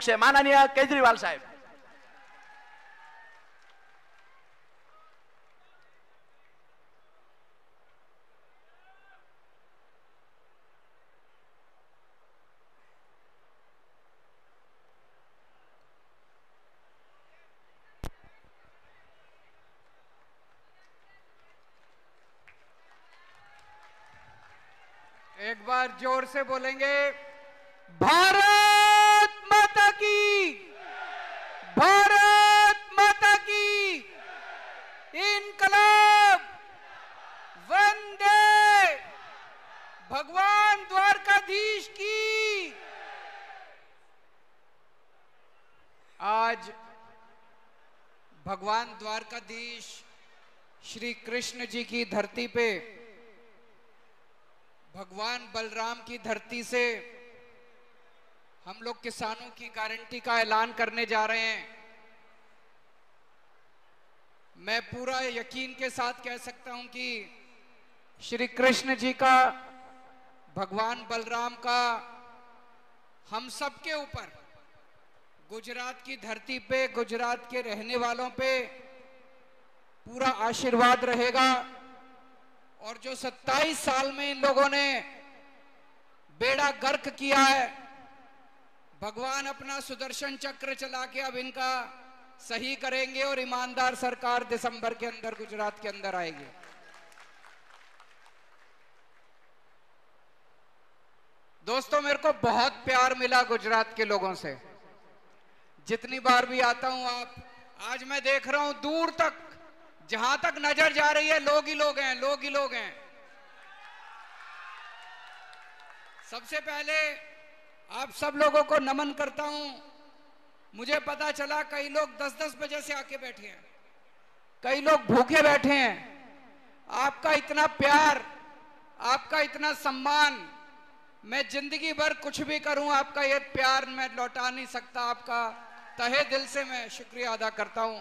છે માનનીય કેજરીવાલ સાહેબ। एक बार जोर से बोलेंगे, भारत माता की, भारत माता की, इनकलाब, वंदे, भगवान द्वारकाधीश की। आज भगवान द्वारकाधीश श्री कृष्ण जी की धरती पे, भगवान बलराम की धरती से हम लोग किसानों की गारंटी का ऐलान करने जा रहे हैं। मैं पूरा यकीन के साथ कह सकता हूं कि श्री कृष्ण जी का, भगवान बलराम का हम सब के ऊपर, गुजरात की धरती पे, गुजरात के रहने वालों पे पूरा आशीर्वाद रहेगा। और जो 27 साल में इन लोगों ने बेड़ा गर्क किया है, भगवान अपना सुदर्शन चक्र चला के अब इनका सही करेंगे और ईमानदार सरकार दिसंबर के अंदर गुजरात के अंदर आएगी। दोस्तों, मेरे को बहुत प्यार मिला गुजरात के लोगों से। जितनी बार भी आता हूं, आज मैं देख रहा हूं दूर तक, जहां तक नजर जा रही है लोग ही लोग हैं, लोग ही लोग हैं। सबसे पहले आप सब लोगों को नमन करता हूं। मुझे पता चला कई लोग 10-10 बजे से आके बैठे हैं, कई लोग भूखे बैठे हैं। आपका इतना प्यार, आपका इतना सम्मान, मैं जिंदगी भर कुछ भी करूं, आपका ये प्यार मैं लौटा नहीं सकता। आपका तहे दिल से मैं शुक्रिया अदा करता हूं।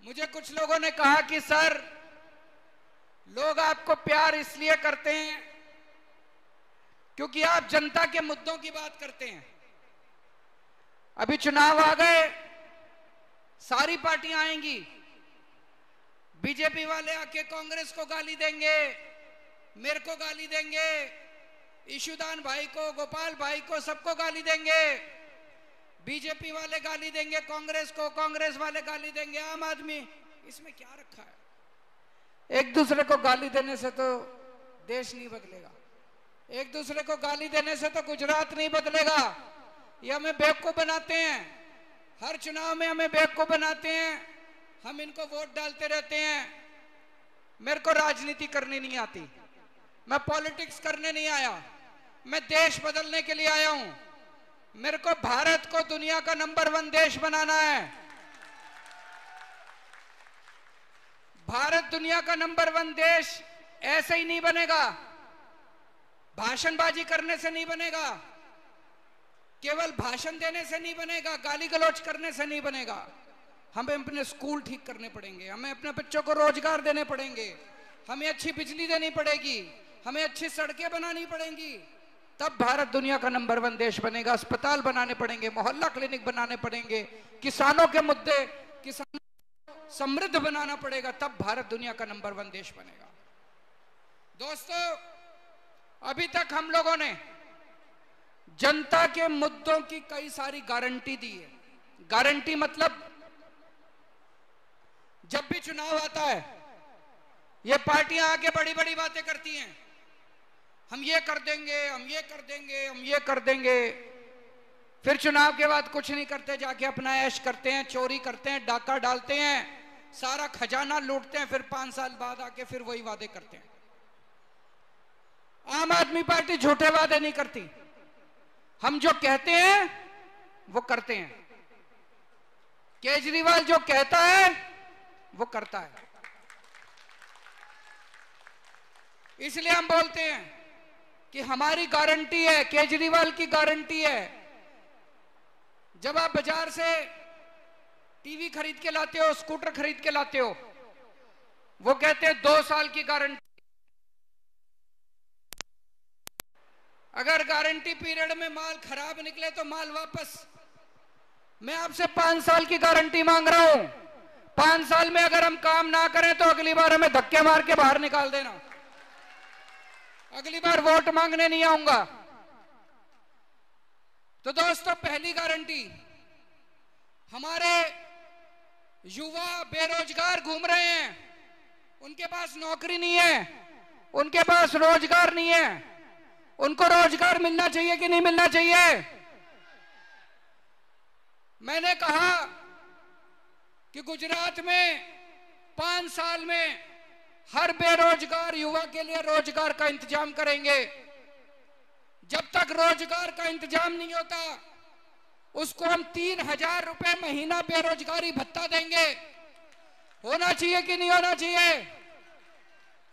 मुझे कुछ लोगों ने कहा कि सर, लोग आपको प्यार इसलिए करते हैं क्योंकि आप जनता के मुद्दों की बात करते हैं। अभी चुनाव आ गए, सारी पार्टियां आएंगी, बीजेपी वाले आके कांग्रेस को गाली देंगे, मेरे को गाली देंगे, ईशुदान भाई को, गोपाल भाई को, सबको गाली देंगे। बीजेपी वाले गाली देंगे कांग्रेस को, कांग्रेस वाले गाली देंगे आम आदमी। इसमें क्या रखा है? एक दूसरे को गाली देने से तो देश नहीं बदलेगा, एक दूसरे को गाली देने से तो गुजरात नहीं बदलेगा। ये हमें बेवकूफ बनाते हैं, हर चुनाव में हमें बेवकूफ बनाते हैं, हम इनको वोट डालते रहते हैं। मेरे को राजनीति करनी नहीं आती, मैं पॉलिटिक्स करने नहीं आया, मैं देश बदलने के लिए आया हूं। मेरे को भारत को दुनिया का नंबर 1 देश बनाना है। भारत दुनिया का नंबर 1 देश ऐसे ही नहीं बनेगा, भाषणबाजी करने से नहीं बनेगा, केवल भाषण देने से नहीं बनेगा, गाली गलौज करने से नहीं बनेगा। हमें अपने स्कूल ठीक करने पड़ेंगे, हमें अपने बच्चों को रोजगार देने पड़ेंगे, हमें अच्छी बिजली देनी पड़ेगी, हमें अच्छी सड़कें बनानी पड़ेंगी, तब भारत दुनिया का नंबर 1 देश बनेगा। अस्पताल बनाने पड़ेंगे, मोहल्ला क्लिनिक बनाने पड़ेंगे, किसानों के मुद्दे, किसानों को समृद्ध बनाना पड़ेगा, तब भारत दुनिया का नंबर 1 देश बनेगा। दोस्तों, अभी तक हम लोगों ने जनता के मुद्दों की कई सारी गारंटी दी है। गारंटी मतलब जब भी चुनाव आता है, ये पार्टियां आके बड़ी बड़ी बातें करती हैं, हम ये कर देंगे, हम ये कर देंगे, हम ये कर देंगे। फिर चुनाव के बाद कुछ नहीं करते, जाके अपना ऐश करते हैं, चोरी करते हैं, डाका डालते हैं, सारा खजाना लूटते हैं, फिर 5 साल बाद आके फिर वही वादे करते हैं। आम आदमी पार्टी झूठे वादे नहीं करती, हम जो कहते हैं वो करते हैं। केजरीवाल जो कहता है वो करता है, इसलिए हम बोलते हैं कि हमारी गारंटी है, केजरीवाल की गारंटी है। जब आप बाजार से टीवी खरीद के लाते हो, स्कूटर खरीद के लाते हो, वो कहते हैं 2 साल की गारंटी। अगर गारंटी पीरियड में माल खराब निकले तो माल वापस। मैं आपसे 5 साल की गारंटी मांग रहा हूं। 5 साल में अगर हम काम ना करें तो अगली बार हमें धक्के मार के बाहर निकाल देना। अगली बार वोट मांगने नहीं आऊंगा। तो दोस्तों, पहली गारंटी, हमारे युवा बेरोजगार घूम रहे हैं, उनके पास नौकरी नहीं है, उनके पास रोजगार नहीं है। उनको रोजगार मिलना चाहिए कि नहीं मिलना चाहिए? मैंने कहा कि गुजरात में 5 साल में हर बेरोजगार युवा के लिए रोजगार का इंतजाम करेंगे। जब तक रोजगार का इंतजाम नहीं होता, उसको हम 3,000 रुपए महीना बेरोजगारी भत्ता देंगे। होना चाहिए कि नहीं होना चाहिए?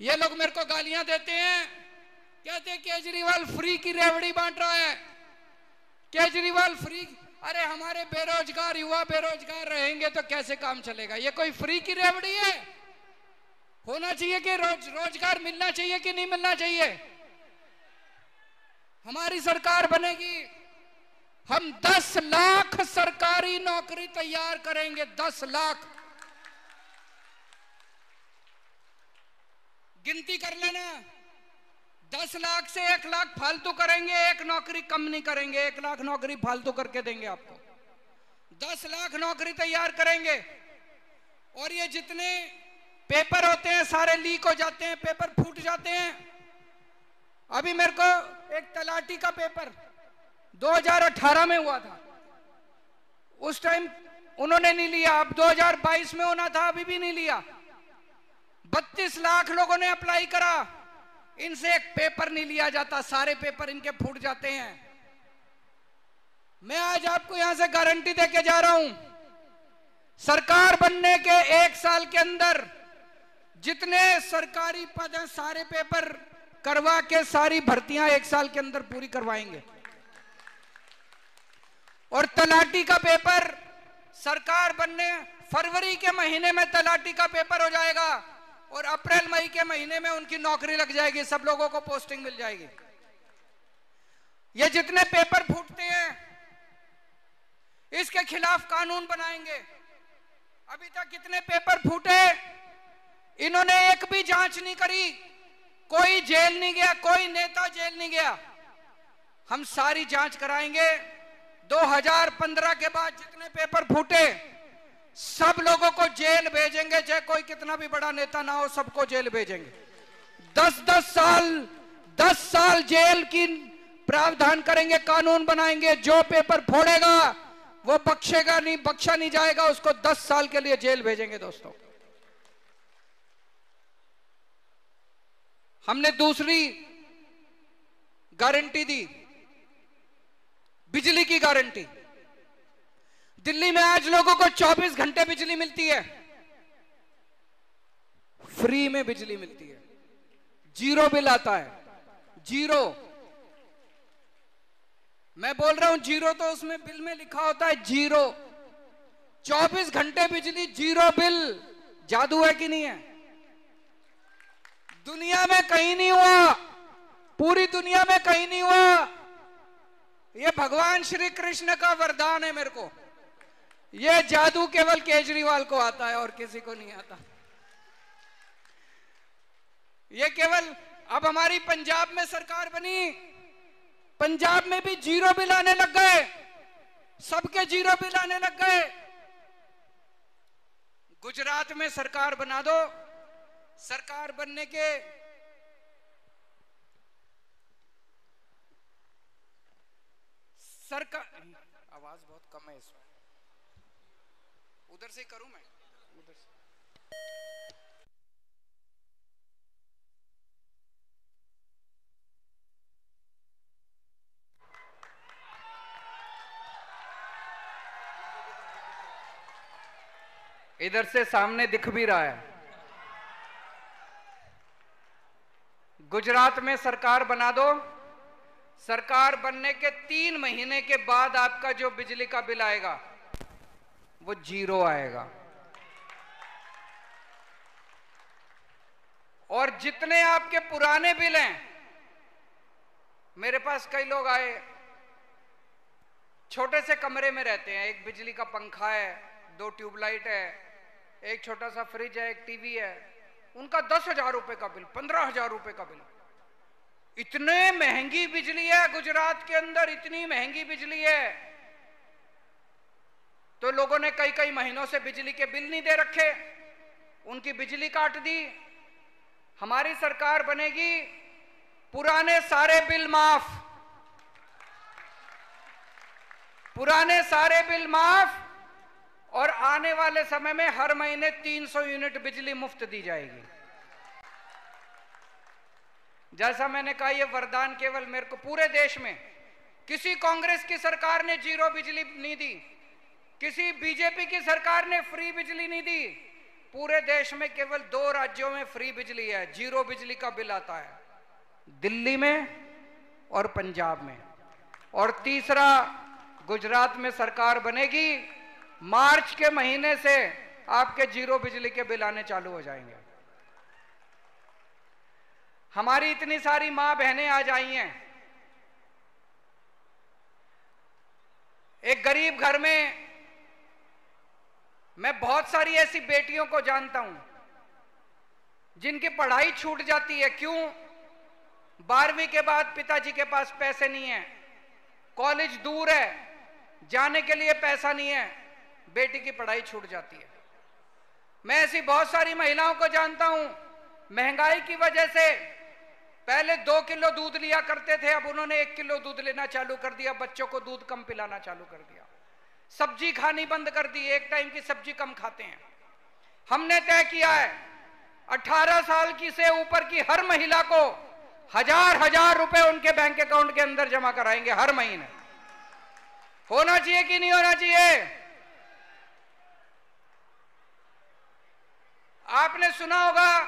ये लोग मेरे को गालियां देते हैं, कहते हैं केजरीवाल फ्री की रेवड़ी बांट रहा है, केजरीवाल फ्री। अरे हमारे बेरोजगार युवा बेरोजगार रहेंगे तो कैसे काम चलेगा? ये कोई फ्री की रेवड़ी है? होना चाहिए कि रोजगार मिलना चाहिए कि नहीं मिलना चाहिए? हमारी सरकार बनेगी, हम 10 लाख सरकारी नौकरी तैयार करेंगे। 10 लाख। गिनती कर लेना, 10 लाख से 1 लाख फालतू करेंगे, 1 नौकरी कम नहीं करेंगे। 1 लाख नौकरी फालतू करके देंगे आपको। 10 लाख नौकरी तैयार करेंगे। और ये जितने पेपर होते हैं सारे लीक हो जाते हैं, पेपर फूट जाते हैं। अभी मेरे को एक तलाटी का पेपर 2018 में हुआ था, उस टाइम उन्होंने नहीं लिया। अब 2022 में होना था, अभी भी नहीं लिया। 32 लाख लोगों ने अप्लाई करा, इनसे एक पेपर नहीं लिया जाता, सारे पेपर इनके फूट जाते हैं। मैं आज आपको यहां से गारंटी देके जा रहा हूं, सरकार बनने के 1 साल के अंदर जितने सरकारी पद हैं सारे पेपर करवा के सारी भर्तियां 1 साल के अंदर पूरी करवाएंगे। और तलाटी का पेपर सरकार बनने फरवरी के महीने में तलाटी का पेपर हो जाएगा और अप्रैल मई के महीने में उनकी नौकरी लग जाएगी, सब लोगों को पोस्टिंग मिल जाएगी। ये जितने पेपर फूटते हैं इसके खिलाफ कानून बनाएंगे। अभी तक कितने पेपर फूटे, इन्होंने एक भी जांच नहीं करी, कोई जेल नहीं गया, कोई नेता जेल नहीं गया। हम सारी जांच कराएंगे। 2015 के बाद जितने पेपर फूटे सब लोगों को जेल भेजेंगे, चाहे कोई कितना भी बड़ा नेता ना हो, सबको जेल भेजेंगे। 10 साल जेल की प्रावधान करेंगे, कानून बनाएंगे। जो पेपर फोड़ेगा वो बख्शेगा नहीं, बख्शा नहीं जाएगा, उसको 10 साल के लिए जेल भेजेंगे। दोस्तों, हमने दूसरी गारंटी दी, बिजली की गारंटी। दिल्ली में आज लोगों को 24 घंटे बिजली मिलती है, फ्री में बिजली मिलती है, जीरो बिल आता है, जीरो। मैं बोल रहा हूं जीरो, तो उसमें बिल में लिखा होता है जीरो। 24 घंटे बिजली, जीरो बिल। जादू है कि नहीं है? दुनिया में कहीं नहीं हुआ, पूरी दुनिया में कहीं नहीं हुआ। ये भगवान श्री कृष्ण का वरदान है मेरे को। ये जादू केवल केजरीवाल को आता है और किसी को नहीं आता। ये केवल अब हमारी पंजाब में सरकार बनी, पंजाब में भी जीरो बिल आने लग गए, सबके जीरो बिल आने लग गए। गुजरात में सरकार बना दो, सरकार बनने के सरकार, आवाज बहुत कम है इसमें, उधर से करूं मैं, उधर से। इधर से सामने दिख भी रहा है। गुजरात में सरकार बना दो, सरकार बनने के 3 महीने के बाद आपका जो बिजली का बिल आएगा वो जीरो आएगा। और जितने आपके पुराने बिल हैं मेरे पास कई लोग आए, छोटे से कमरे में रहते हैं, एक बिजली का पंखा है, 2 ट्यूबलाइट है, एक छोटा सा फ्रिज है, एक टीवी है, उनका 10,000 रुपए का बिल, 15,000 रुपए का बिल। इतने महंगी बिजली है गुजरात के अंदर, इतनी महंगी बिजली है, तो लोगों ने कई कई महीनों से बिजली के बिल नहीं दे रखे, उनकी बिजली काट दी। हमारी सरकार बनेगी, पुराने सारे बिल माफ, पुराने सारे बिल माफ, और आने वाले समय में हर महीने 300 यूनिट बिजली मुफ्त दी जाएगी। जैसा मैंने कहा, ये वरदान केवल मेरे को, पूरे देश में किसी कांग्रेस की सरकार ने जीरो बिजली नहीं दी, किसी बीजेपी की सरकार ने फ्री बिजली नहीं दी। पूरे देश में केवल 2 राज्यों में फ्री बिजली है, जीरो बिजली का बिल आता है, दिल्ली में और पंजाब में। और तीसरा, गुजरात में सरकार बनेगी, मार्च के महीने से आपके जीरो बिजली के बिल आने चालू हो जाएंगे। हमारी इतनी सारी मां बहनें आज आई हैं, एक गरीब घर में मैं बहुत सारी ऐसी बेटियों को जानता हूं जिनकी पढ़ाई छूट जाती है। क्यों? 12वीं के बाद पिताजी के पास पैसे नहीं है, कॉलेज दूर है, जाने के लिए पैसा नहीं है, बेटी की पढ़ाई छूट जाती है। मैं ऐसी बहुत सारी महिलाओं को जानता हूं, महंगाई की वजह से पहले 2 किलो दूध लिया करते थे, अब उन्होंने 1 किलो दूध लेना चालू कर दिया, बच्चों को दूध कम पिलाना चालू कर दिया, सब्जी खानी बंद कर दी, एक टाइम की सब्जी कम खाते हैं। हमने तय किया है 18 साल की से ऊपर की हर महिला को 1000 रुपए उनके बैंक अकाउंट के अंदर जमा कराएंगे हर महीने। होना चाहिए कि नहीं होना चाहिए? आपने सुना होगा,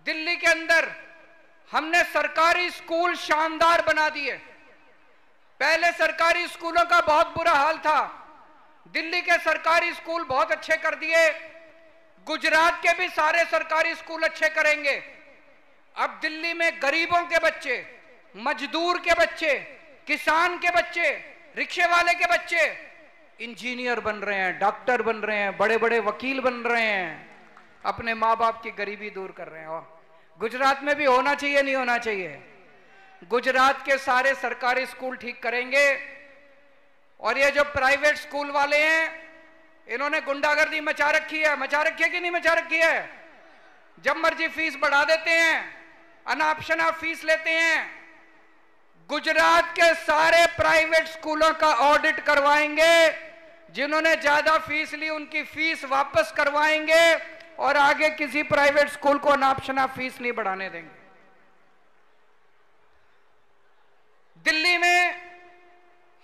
दिल्ली के अंदर हमने सरकारी स्कूल शानदार बना दिए। पहले सरकारी स्कूलों का बहुत बुरा हाल था, दिल्ली के सरकारी स्कूल बहुत अच्छे कर दिए, गुजरात के भी सारे सरकारी स्कूल अच्छे करेंगे। अब दिल्ली में गरीबों के बच्चे, मजदूर के बच्चे, किसान के बच्चे, रिक्शे वाले के बच्चे इंजीनियर बन रहे हैं, डॉक्टर बन रहे हैं, बड़े बड़े वकील बन रहे हैं, अपने माँ बाप की गरीबी दूर कर रहे हैं। और गुजरात में भी होना चाहिए, नहीं होना चाहिए? गुजरात के सारे सरकारी स्कूल ठीक करेंगे। और ये जो प्राइवेट स्कूल वाले हैं, इन्होंने गुंडागर्दी मचा रखी है, मचा रखी है कि नहीं मचा रखी है? जब मर्जी फीस बढ़ा देते हैं, अनाप शनाप फीस लेते हैं। गुजरात के सारे प्राइवेट स्कूलों का ऑडिट करवाएंगे, जिन्होंने ज्यादा फीस ली उनकी फीस वापस करवाएंगे, और आगे किसी प्राइवेट स्कूल को अनाप शनाप फीस नहीं बढ़ाने देंगे। दिल्ली में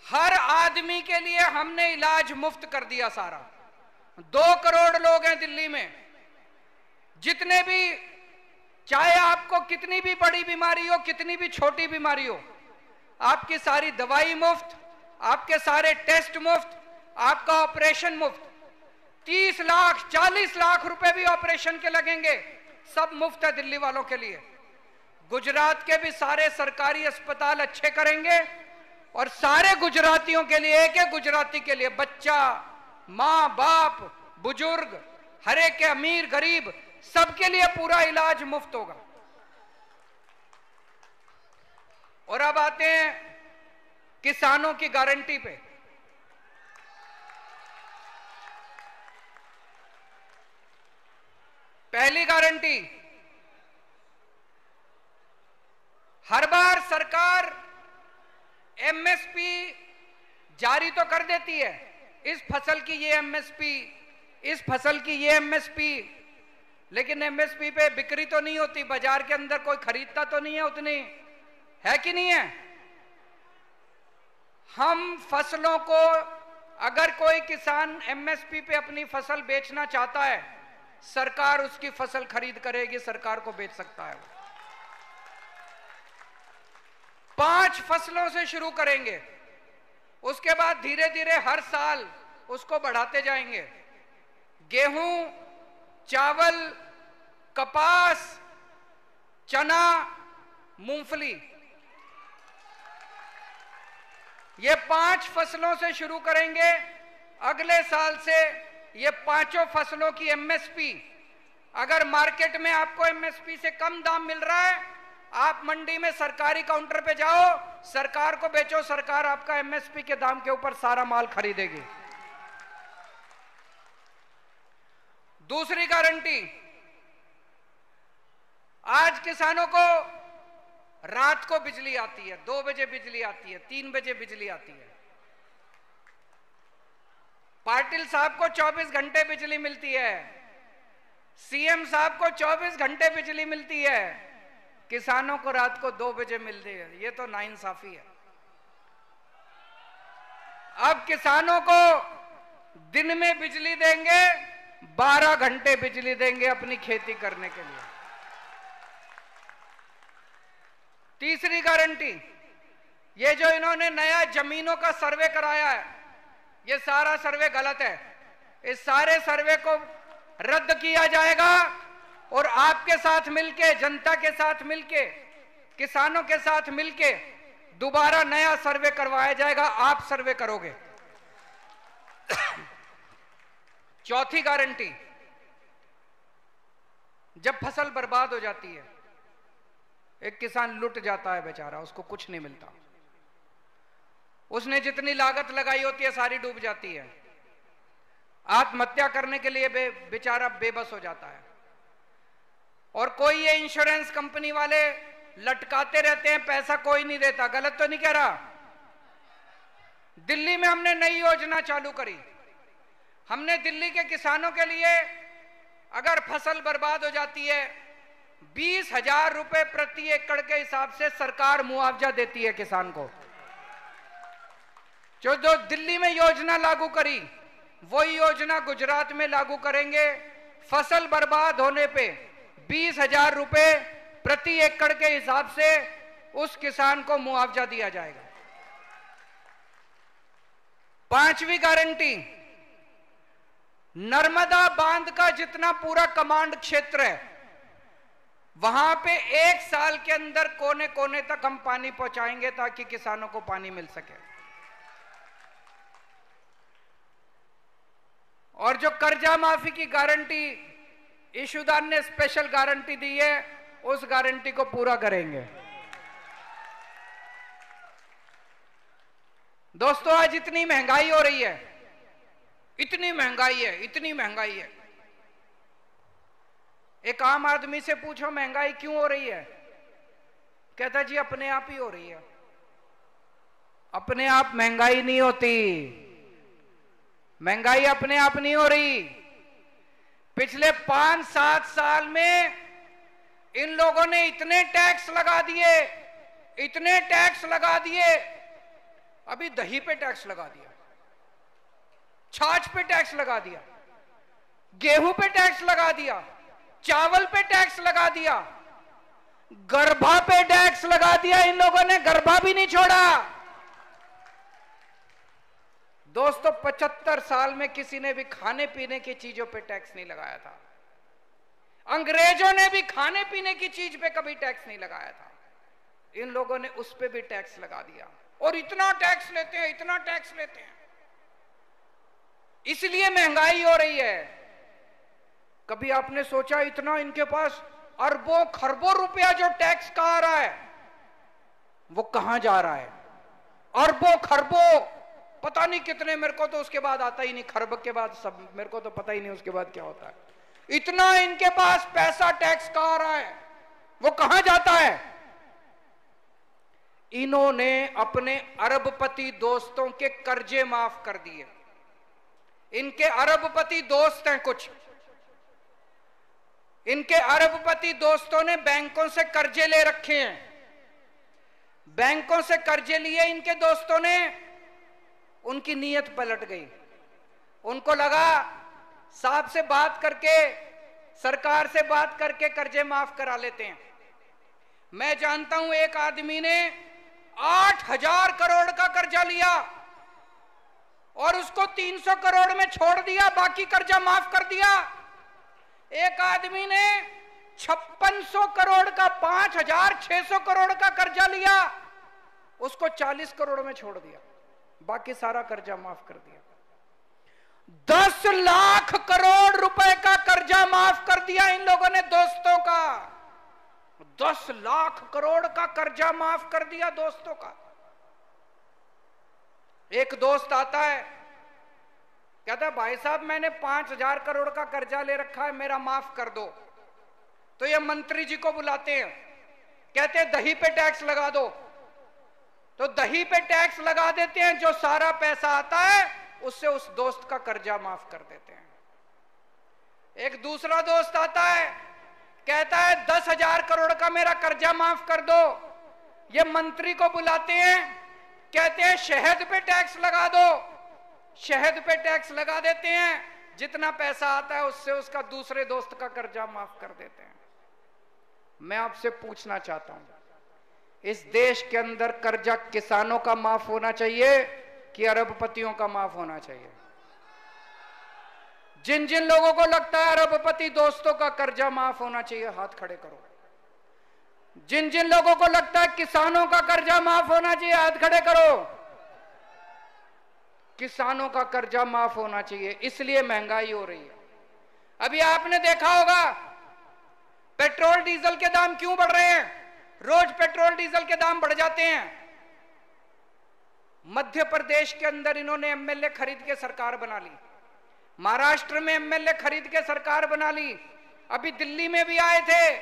हर आदमी के लिए हमने इलाज मुफ्त कर दिया सारा। 2 करोड़ लोग हैं दिल्ली में, जितने भी, चाहे आपको कितनी भी बड़ी बीमारी हो, कितनी भी छोटी बीमारी हो, आपकी सारी दवाई मुफ्त, आपके सारे टेस्ट मुफ्त, आपका ऑपरेशन मुफ्त। 30 लाख 40 लाख रुपए भी ऑपरेशन के लगेंगे, सब मुफ्त है दिल्ली वालों के लिए। गुजरात के भी सारे सरकारी अस्पताल अच्छे करेंगे, और सारे गुजरातियों के लिए, एक एक गुजराती के लिए, बच्चा, मां बाप, बुजुर्ग, हर एक के, अमीर गरीब, सबके लिए पूरा इलाज मुफ्त होगा। और अब आते हैं किसानों की गारंटी पे। पहली गारंटी, हर बार सरकार एमएसपी जारी तो कर देती है, इस फसल की ये एमएसपी, इस फसल की ये एमएसपी, लेकिन एमएसपी पे बिक्री तो नहीं होती, बाजार के अंदर कोई खरीदता तो नहीं है उतनी, है कि नहीं है? हम फसलों को, अगर कोई किसान एमएसपी पे अपनी फसल बेचना चाहता है, सरकार उसकी फसल खरीद करेगी, सरकार को बेच सकता है। 5 फसलों से शुरू करेंगे, उसके बाद धीरे धीरे हर साल उसको बढ़ाते जाएंगे। गेहूं, चावल, कपास, चना, मूंगफली, ये 5 फसलों से शुरू करेंगे। अगले साल से ये 5 फसलों की एमएसपी, अगर मार्केट में आपको एमएसपी से कम दाम मिल रहा है, आप मंडी में सरकारी काउंटर पे जाओ, सरकार को बेचो, सरकार आपका एमएसपी के दाम के ऊपर सारा माल खरीदेगी। दूसरी गारंटी, आज किसानों को रात को बिजली आती है, 2 बजे बिजली आती है, 3 बजे बिजली आती है। पाटिल साहब को 24 घंटे बिजली मिलती है, सीएम साहब को 24 घंटे बिजली मिलती है, किसानों को रात को 2 बजे मिलती है। ये तो नाइंसाफी है। अब किसानों को दिन में बिजली देंगे, 12 घंटे बिजली देंगे अपनी खेती करने के लिए। तीसरी गारंटी, ये जो इन्होंने नया जमीनों का सर्वे कराया है, ये सारा सर्वे गलत है। इस सारे सर्वे को रद्द किया जाएगा और आपके साथ मिलके, जनता के साथ मिलके, किसानों के साथ मिलके दोबारा नया सर्वे करवाया जाएगा। आप सर्वे करोगे। चौथी गारंटी, जब फसल बर्बाद हो जाती है, एक किसान लुट जाता है बेचारा, उसको कुछ नहीं मिलता, उसने जितनी लागत लगाई होती है सारी डूब जाती है, आत्महत्या करने के लिए बेचारा बेबस हो जाता है, और कोई ये इंश्योरेंस कंपनी वाले लटकाते रहते हैं, पैसा कोई नहीं देता। गलत तो नहीं कह रहा? दिल्ली में हमने नई योजना चालू करी। हमने दिल्ली के किसानों के लिए, अगर फसल बर्बाद हो जाती है, 20,000 रुपए प्रति एकड़ के हिसाब से सरकार मुआवजा देती है किसान को। जो दिल्ली में योजना लागू करी, वही योजना गुजरात में लागू करेंगे। फसल बर्बाद होने पे 20,000 रुपए प्रति एकड़ के हिसाब से उस किसान को मुआवजा दिया जाएगा। पांचवी गारंटी, नर्मदा बांध का जितना पूरा कमांड क्षेत्र है, वहां पे 1 साल के अंदर कोने कोने तक हम पानी पहुंचाएंगे ताकि किसानों को पानी मिल सके। और जो कर्जा माफी की गारंटी इशूदान ने स्पेशल गारंटी दी है, उस गारंटी को पूरा करेंगे। दोस्तों, आज इतनी महंगाई हो रही है, इतनी महंगाई है, इतनी महंगाई है। एक आम आदमी से पूछो महंगाई क्यों हो रही है, कहता जी अपने आप ही हो रही है। अपने आप महंगाई नहीं होती, महंगाई अपने आप नहीं हो रही। पिछले 5-7 साल में इन लोगों ने इतने टैक्स लगा दिए, इतने टैक्स लगा दिए। अभी दही पे टैक्स लगा दिया, छाछ पे टैक्स लगा दिया, गेहूं पे टैक्स लगा दिया, चावल पे टैक्स लगा दिया, गर्भा पे टैक्स लगा दिया। इन लोगों ने गर्भा भी नहीं छोड़ा। दोस्तों, 75 साल में किसी ने भी खाने पीने की चीजों पे टैक्स नहीं लगाया था। अंग्रेजों ने भी खाने पीने की चीज पे कभी टैक्स नहीं लगाया था। इन लोगों ने उस पे भी टैक्स लगा दिया, और इतना टैक्स लेते हैं, इतना टैक्स लेते हैं। इसलिए महंगाई हो रही है। कभी आपने सोचा इतना इनके पास अरबों खरबों रुपया जो टैक्स का आ रहा है, वो कहां जा रहा है? अरबों खरबों, पता नहीं कितने, मेरे को तो उसके बाद आता ही नहीं, खरब के बाद सब, मेरे को तो पता ही नहीं उसके बाद क्या होता है। इतना इनके पास पैसा टैक्स का आ रहा है, वो कहां जाता है? इन्होंने अपने अरबपति दोस्तों के कर्जे माफ कर दिए। इनके अरबपति दोस्त हैं कुछ, इनके अरबपति दोस्तों ने बैंकों से कर्जे ले रखे हैं। बैंकों से कर्जे लिए इनके दोस्तों ने, उनकी नीयत पलट गई। उनको लगा साहब से बात करके, सरकार से बात करके कर्जे माफ करा लेते हैं। मैं जानता हूं एक आदमी ने 8,000 करोड़ का कर्जा लिया और उसको 300 करोड़ में छोड़ दिया, बाकी कर्जा माफ कर दिया। एक आदमी ने 5600 करोड़ का 5,600 करोड़ का कर्जा लिया, उसको 40 करोड़ में छोड़ दिया। बाकी सारा कर्जा माफ कर दिया। 10 लाख करोड़ रुपए का कर्जा माफ कर दिया इन लोगों ने दोस्तों का। 10 लाख करोड़ का कर्जा माफ कर दिया दोस्तों का। एक दोस्त आता है, कहता है भाई साहब मैंने 5,000 करोड़ का कर्जा ले रखा है, मेरा माफ कर दो। तो ये मंत्री जी को बुलाते हैं, कहते हैं दही पे टैक्स लगा दो। तो दही पे टैक्स लगा देते हैं, जो सारा पैसा आता है उससे उस दोस्त का कर्जा माफ कर देते हैं। एक दूसरा दोस्त आता है, कहता है 10,000 करोड़ का मेरा कर्जा माफ कर दो। ये मंत्री को बुलाते हैं, कहते हैं शहद पे टैक्स लगा दो। शहद पे टैक्स लगा देते हैं, जितना पैसा आता है उससे उसका दूसरे दोस्त का कर्जा माफ कर देते हैं। मैं आपसे पूछना चाहता हूं, इस देश के अंदर कर्जा किसानों का माफ होना चाहिए कि अरबपतियों का माफ होना चाहिए? जिन जिन लोगों को लगता है अरबपति दोस्तों का कर्जा माफ होना चाहिए, हाथ खड़े करो। जिन जिन लोगों को लगता है किसानों का कर्जा माफ होना चाहिए, हाथ खड़े करो। किसानों का कर्जा माफ होना चाहिए, इसलिए महंगाई हो रही है। अभी आपने देखा होगा पेट्रोल डीजल के दाम क्यों बढ़ रहे हैं? रोज पेट्रोल डीजल के दाम बढ़ जाते हैं। मध्य प्रदेश के अंदर इन्होंने एमएलए खरीद के सरकार बना ली, महाराष्ट्र में एमएलए खरीद के सरकार बना ली, अभी दिल्ली में भी आए थे,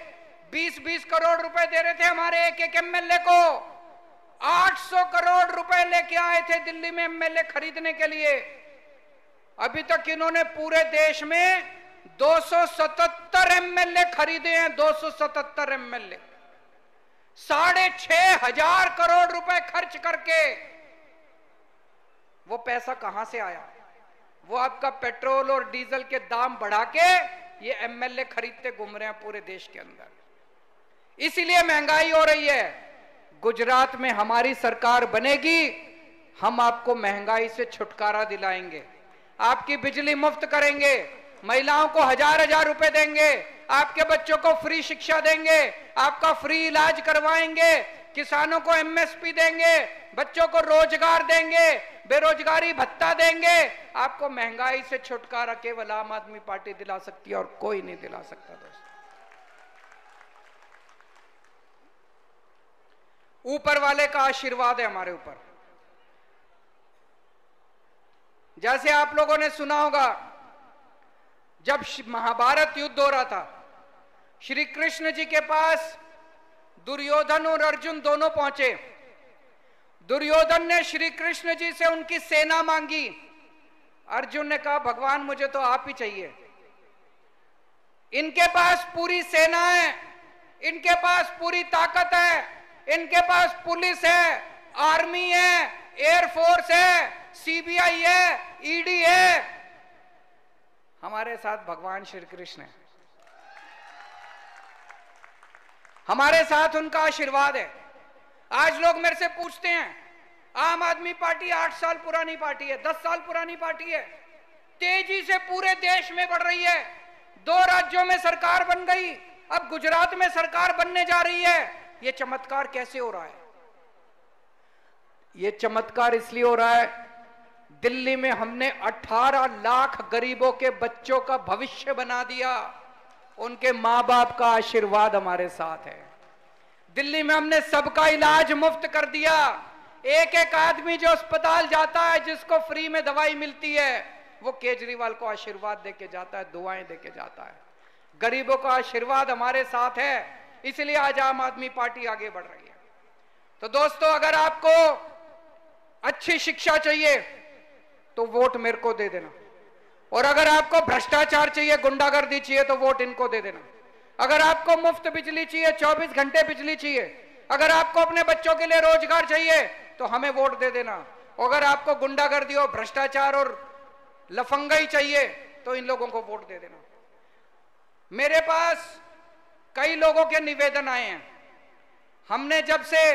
20-20 करोड़ रुपए दे रहे थे हमारे एक एक एमएलए को। 800 करोड़ रुपए लेके आए थे दिल्ली में एमएलए खरीदने के लिए। अभी तक इन्होंने पूरे देश में 277 एमएलए खरीदे हैं, 277 एमएलए, 6,500 करोड़ रुपए खर्च करके। वो पैसा कहां से आया? वो आपका पेट्रोल और डीजल के दाम बढ़ा के ये एमएलए खरीदते घूम रहे हैं पूरे देश के अंदर। इसीलिए महंगाई हो रही है। गुजरात में हमारी सरकार बनेगी, हम आपको महंगाई से छुटकारा दिलाएंगे, आपकी बिजली मुफ्त करेंगे, महिलाओं को 1,000-1,000 रुपए देंगे, आपके बच्चों को फ्री शिक्षा देंगे, आपका फ्री इलाज करवाएंगे, किसानों को एमएसपी देंगे, बच्चों को रोजगार देंगे, बेरोजगारी भत्ता देंगे। आपको महंगाई से छुटकारा केवल आम आदमी पार्टी दिला सकती है और कोई नहीं दिला सकता दोस्तों। ऊपर वाले का आशीर्वाद है हमारे ऊपर। जैसे आप लोगों ने सुना होगा, जब महाभारत युद्ध हो रहा था, श्री कृष्ण जी के पास दुर्योधन और अर्जुन दोनों पहुंचे। दुर्योधन ने श्री कृष्ण जी से उनकी सेना मांगी। अर्जुन ने कहा भगवान मुझे तो आप ही चाहिए। इनके पास पूरी सेना है, इनके पास पूरी ताकत है, इनके पास पुलिस है, आर्मी है, एयरफोर्स है, सीबीआई है, ईडी है। हमारे साथ भगवान श्री कृष्ण है, हमारे साथ उनका आशीर्वाद है। आज लोग मेरे से पूछते हैं, आम आदमी पार्टी 8 साल पुरानी पार्टी है, 10 साल पुरानी पार्टी है, तेजी से पूरे देश में बढ़ रही है, 2 राज्यों में सरकार बन गई, अब गुजरात में सरकार बनने जा रही है। ये चमत्कार कैसे हो रहा है? ये चमत्कार इसलिए हो रहा है, दिल्ली में हमने 18 लाख गरीबों के बच्चों का भविष्य बना दिया, उनके मां बाप का आशीर्वाद हमारे साथ है। दिल्ली में हमने सबका इलाज मुफ्त कर दिया। एक एक आदमी जो अस्पताल जाता है, जिसको फ्री में दवाई मिलती है, वो केजरीवाल को आशीर्वाद देके जाता है, दुआएं देके जाता है। गरीबों का आशीर्वाद हमारे साथ है, इसलिए आज आम आदमी पार्टी आगे बढ़ रही है। तो दोस्तों, अगर आपको अच्छी शिक्षा चाहिए तो वोट मेरे को दे देना, और अगर आपको भ्रष्टाचार चाहिए, गुंडागर्दी चाहिए, तो वोट इनको दे देना। अगर आपको मुफ्त बिजली चाहिए, 24 घंटे बिजली चाहिए, अगर आपको अपने बच्चों के लिए रोजगार चाहिए, तो हमें वोट दे देना। अगर आपको गुंडागर्दी और भ्रष्टाचार और लफंगाई चाहिए, तो इन लोगों को वोट दे देना। मेरे पास कई लोगों के निवेदन आए हैं। हमने जब से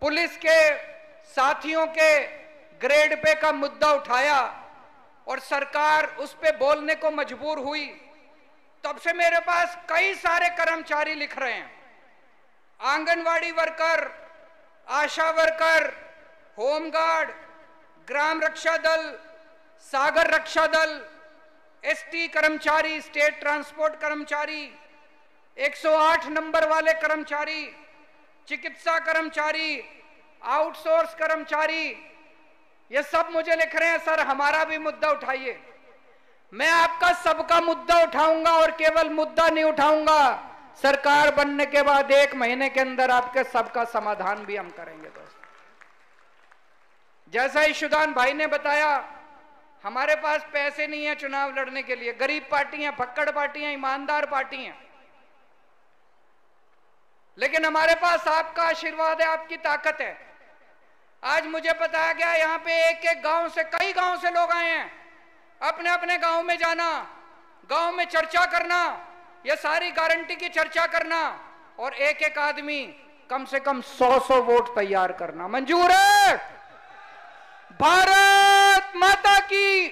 पुलिस के साथियों के ग्रेड पे का मुद्दा उठाया और सरकार उस पे बोलने को मजबूर हुई, तब से मेरे पास कई सारे कर्मचारी लिख रहे हैं, आंगनवाड़ी वर्कर, आशा वर्कर, होमगार्ड, ग्राम रक्षा दल, सागर रक्षा दल, एसटी कर्मचारी, स्टेट ट्रांसपोर्ट कर्मचारी, 108 नंबर वाले कर्मचारी, चिकित्सा कर्मचारी, आउटसोर्स कर्मचारी, ये सब मुझे लिख रहे हैं सर हमारा भी मुद्दा उठाइए। मैं आपका सबका मुद्दा उठाऊंगा और केवल मुद्दा नहीं उठाऊंगा, सरकार बनने के बाद 1 महीने के अंदर आपके सबका समाधान भी हम करेंगे। दोस्तों, जैसा ईशुदान भाई ने बताया, हमारे पास पैसे नहीं है चुनाव लड़ने के लिए, गरीब पार्टी हैं, फक्कड़ पार्टी हैं, ईमानदार पार्टी हैं, लेकिन हमारे पास आपका आशीर्वाद है, आपकी ताकत है। आज मुझे बताया गया यहां पे एक एक गांव से, कई गांव से लोग आए हैं, अपने अपने गांव में जाना, गांव में चर्चा करना, ये सारी गारंटी की चर्चा करना और एक एक आदमी कम से कम 100 वोट तैयार करना। मंजूर है? भारत माता की